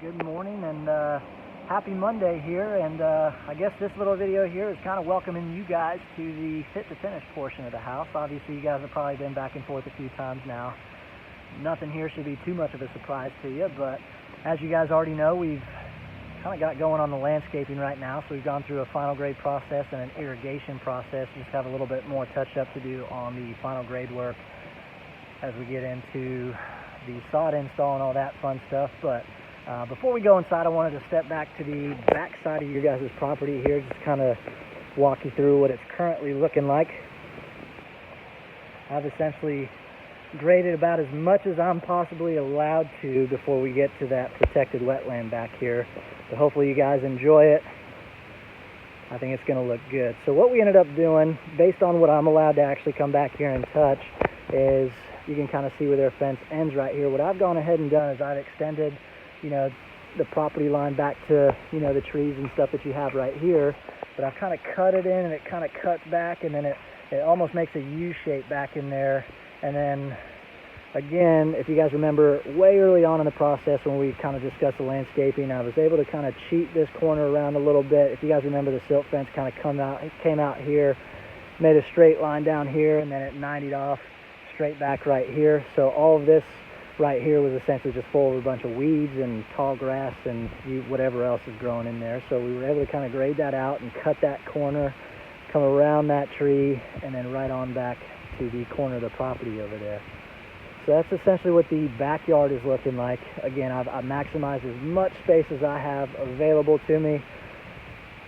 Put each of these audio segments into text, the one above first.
Good morning and happy Monday here, and I guess this little video here is kind of welcoming you guys to the fit to finish portion of the house. Obviously you guys have probably been back and forth a few times now. Nothing here should be too much of a surprise to you, but as you guys already know, we've kind of got going on the landscaping right now. So we've gone through a final grade process and an irrigation process. Just have a little bit more touch up to do on the final grade work as we get into the sod install and all that fun stuff. But before we go inside, I wanted to step back to the back side of your guys' property here, just kind of walk you through what it's currently looking like. I've essentially graded about as much as I'm possibly allowed to before we get to that protected wetland back here. So hopefully you guys enjoy it. I think it's going to look good. So what we ended up doing, based on what I'm allowed to actually come back here and touch, is you can kind of see where their fence ends right here. What I've gone ahead and done is I've extended, the property line back to, the trees and stuff that you have right here. But I've kind of cut it in, and it kind of cuts back, and then it almost makes a U shape back in there. And then again, if you guys remember way early on in the process when we kind of discussed the landscaping, I was able to kind of cheat this corner around a little bit. If you guys remember, the silt fence kind of came out here, made a straight line down here, and then it 90'd off straight back right here. So all of this right here was essentially just full of a bunch of weeds and tall grass and whatever else is growing in there. So we were able to kind of grade that out and cut that corner, come around that tree, and then right on back to the corner of the property over there. So that's essentially what the backyard is looking like. Again, I've maximized as much space as I have available to me.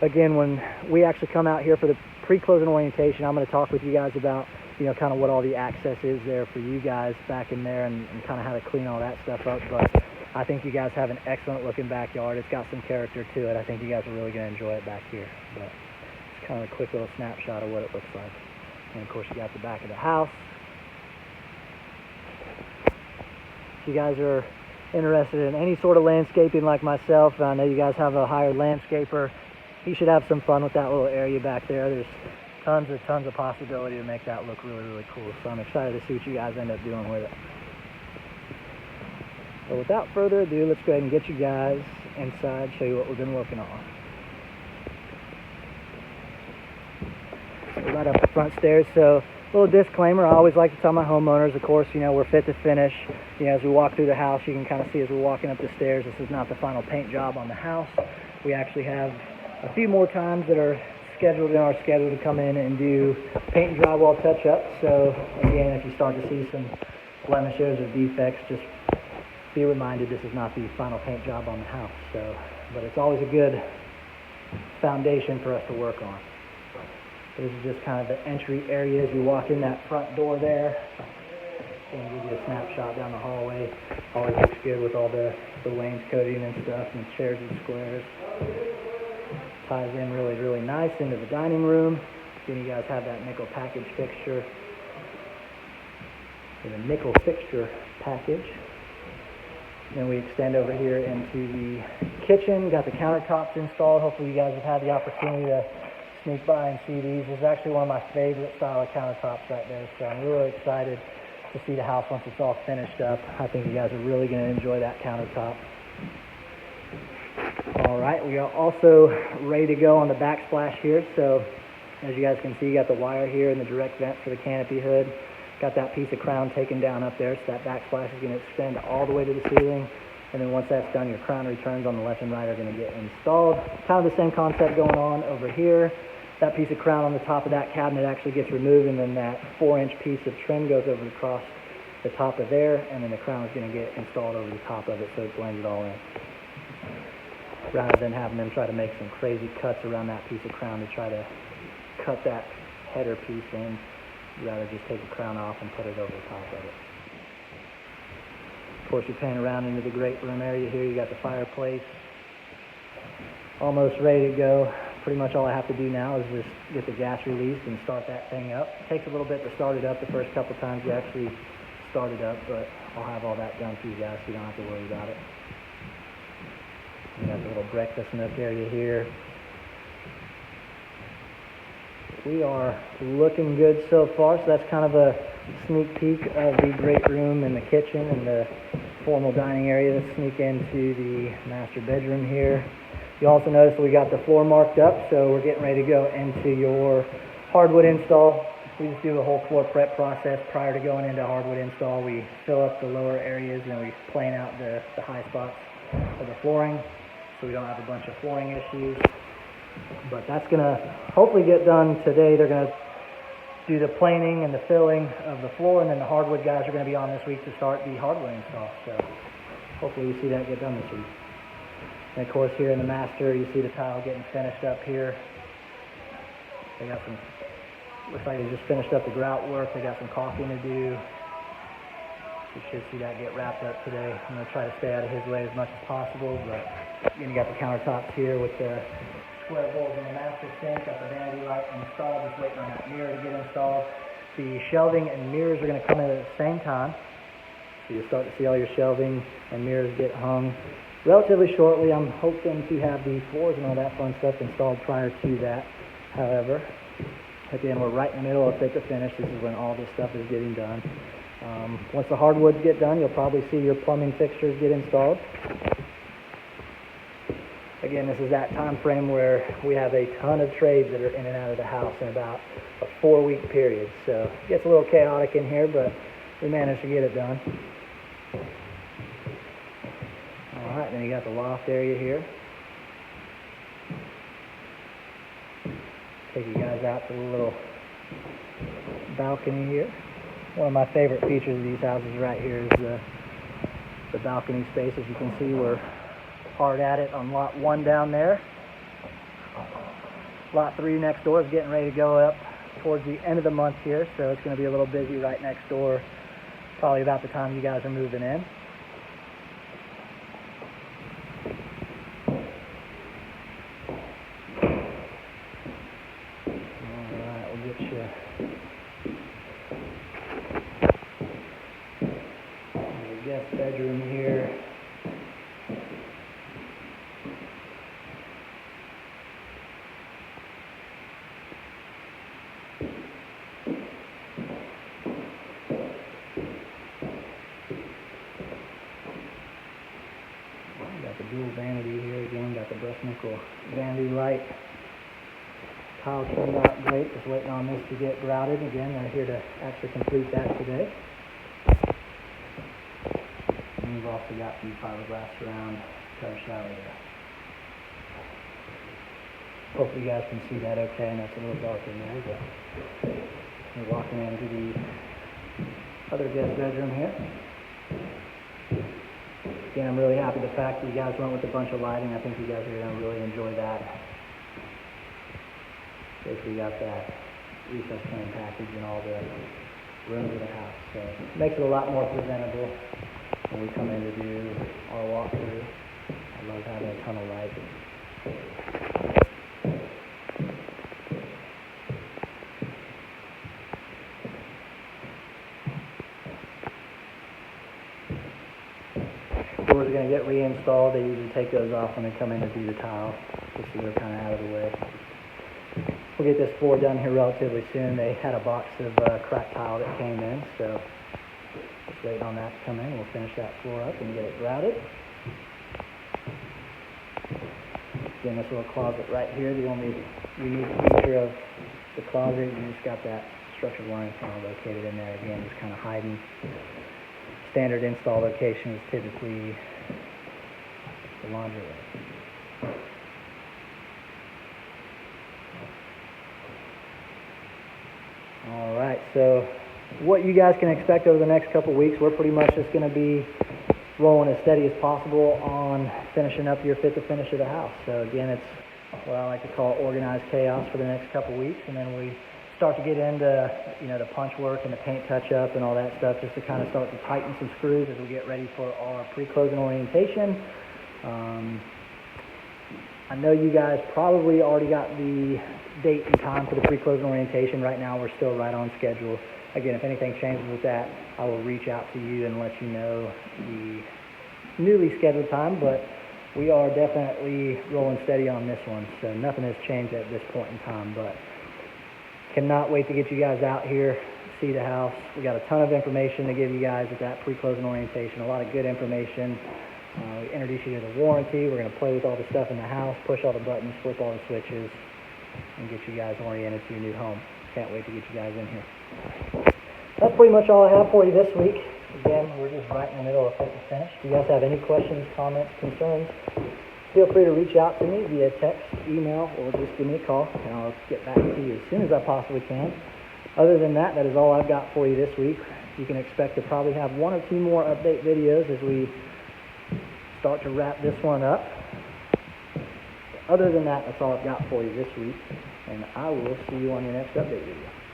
Again, when we actually come out here for the pre-closing orientation, I'm going to talk with you guys about kind of what all the access is there for you guys back in there, and kind of how to clean all that stuff up. But I think you guys have an excellent looking backyard. It's got some character to it. I think you guys are really going to enjoy it back here. But it's kind of a quick little snapshot of what it looks like. And of course you got the back of the house. If you guys are interested in any sort of landscaping like myself, I know you guys have a hired landscaper, you should have some fun with that little area back there. There's tons of possibility to make that look really, really cool. So I'm excited to see what you guys end up doing with it. So without further ado, let's go ahead and get you guys inside, show you what we've been working on. So right up the front stairs. So a little disclaimer, I always like to tell my homeowners, of course, we're fit to finish. As we walk through the house, you can kind of see as we're walking up the stairs, this is not the final paint job on the house. We actually have a few more times that are scheduled in our schedule to come in and do paint and drywall touch-up. So again, if you start to see some blemishes or defects, just be reminded this is not the final paint job on the house. But it's always a good foundation for us to work on. This is just kind of the entry area as you walk in that front door there. And give you a snapshot down the hallway. Always looks good with all the wainscoting and stuff, and chairs and squares. Ties in really, really nice into the dining room. Then you guys have that nickel package fixture. And a nickel fixture package. Then we extend over here into the kitchen. Got the countertops installed. Hopefully you guys have had the opportunity to sneak by and see these. This is actually one of my favorite style of countertops right there. So I'm really excited to see the house once it's all finished up. I think you guys are really going to enjoy that countertop. All right, we are also ready to go on the backsplash here. So as you guys can see, you got the wire here and the direct vent for the canopy hood. Got that piece of crown taken down up there, so that backsplash is going to extend all the way to the ceiling. And then once that's done, your crown returns on the left and right are going to get installed. Kind of the same concept going on over here. That piece of crown on the top of that cabinet actually gets removed, and then that 4-inch piece of trim goes over across the top of there, and then the crown is going to get installed over the top of it, so it blends it all in. Rather than having them try to make some crazy cuts around that piece of crown to try to cut that header piece in, you'd rather just take the crown off and put it over the top of it. Of course, you're panning around into the great room area here. You got the fireplace almost ready to go. Pretty much all I have to do now is just get the gas released and start that thing up. It takes a little bit to start it up the first couple times you actually start it up, but I'll have all that done for you guys so you don't have to worry about it. You got the little breakfast nook area here. We are looking good so far, so that's kind of a sneak peek of the great room and the kitchen and the formal dining area. Let's sneak into the master bedroom here. You also notice we got the floor marked up, so we're getting ready to go into your hardwood install. We just do a whole floor prep process prior to going into hardwood install. We fill up the lower areas and we plane out the high spots of the flooring so we don't have a bunch of flooring issues. But that's going to hopefully get done today. They're going to do the planing and the filling of the floor, and then the hardwood guys are going to be on this week to start the hardwood install. So hopefully you see that get done this week. And of course here in the master you see the tile getting finished up here. They got some, looks like they just finished up the grout work. They got some caulking to do. You should see that get wrapped up today. I'm going to try to stay out of his way as much as possible, but again, you got the countertops here with the square bowls in the master sink, got the vanity light installed, just waiting on that mirror to get installed. The shelving and mirrors are going to come in at the same time. So you'll start to see all your shelving and mirrors get hung relatively shortly. I'm hoping to have the floors and all that fun stuff installed prior to that. However, again, we're right in the middle of fit to finish. This is when all this stuff is getting done. Once the hardwoods get done, you'll probably see your plumbing fixtures get installed. Again, this is that time frame where we have a ton of trades that are in and out of the house in about a 4-week period. So it gets a little chaotic in here, but we managed to get it done. All right, then you got the loft area here. Take you guys out to the little balcony here. One of my favorite features of these houses right here is the balcony space. As you can see, we're hard at it on lot 1 down there. Lot 3 next door is getting ready to go up towards the end of the month here, so it's going to be a little busy right next door, probably about the time you guys are moving in. Alright, we'll get you the guest bedroom here. Got the dual vanity here again, got the brushed nickel vanity light. Tile turned out great, just waiting on this to get grouted. Again, they're here to actually complete that today. And we've also got the fiberglass surround tub shower there. Hopefully you guys can see that okay, and that's a little dark in there, but we're walking into the other guest bedroom here. Again, I'm really happy the fact that you guys went with a bunch of lighting. I think you guys are going to really enjoy that. Basically got that recess plan package in all the rooms of the house. So it makes it a lot more presentable when we come in to do our walkthrough. I love having a ton of light. Doors are going to get reinstalled. They usually take those off when they come in to do the tile, just so they're kind of out of the way. We'll get this floor done here relatively soon. They had a box of cracked tile that came in, so just waiting on that to come in. We'll finish that floor up and get it grouted. Again, this little closet right here, the only unique feature of the closet, you just got that structured wiring panel located in there. Again, just kind of hiding. Standard install location is typically the laundry room. All right, so what you guys can expect over the next couple weeks, we're pretty much just going to be rolling as steady as possible on finishing up your fit to finish of the house. So again, it's what I like to call organized chaos for the next couple weeks, and then we start to get into, you know, the punch work and the paint touch up and all that stuff, just to kind of start to tighten some screws as we get ready for our pre-closing orientation. I know you guys probably already got the date and time for the pre-closing orientation. Right now we're still right on schedule. Again, if anything changes with that, I will reach out to you and let you know the newly scheduled time, but we are definitely rolling steady on this one, so nothing has changed at this point in time. But cannot wait to get you guys out here, see the house. We got a ton of information to give you guys at that pre-closing orientation, a lot of good information. We introduce you to the warranty. We're going to play with all the stuff in the house, push all the buttons, flip all the switches, and get you guys oriented to your new home. Can't wait to get you guys in here. That's pretty much all I have for you this week. Again, we're just right in the middle of fit to finish. If you guys have any questions, comments, concerns, feel free to reach out to me via text, email, or just give me a call, and I'll get back to you as soon as I possibly can. Other than that, that is all I've got for you this week. You can expect to probably have 1 or 2 more update videos as we start to wrap this one up. Other than that, that's all I've got for you this week, and I will see you on your next update video.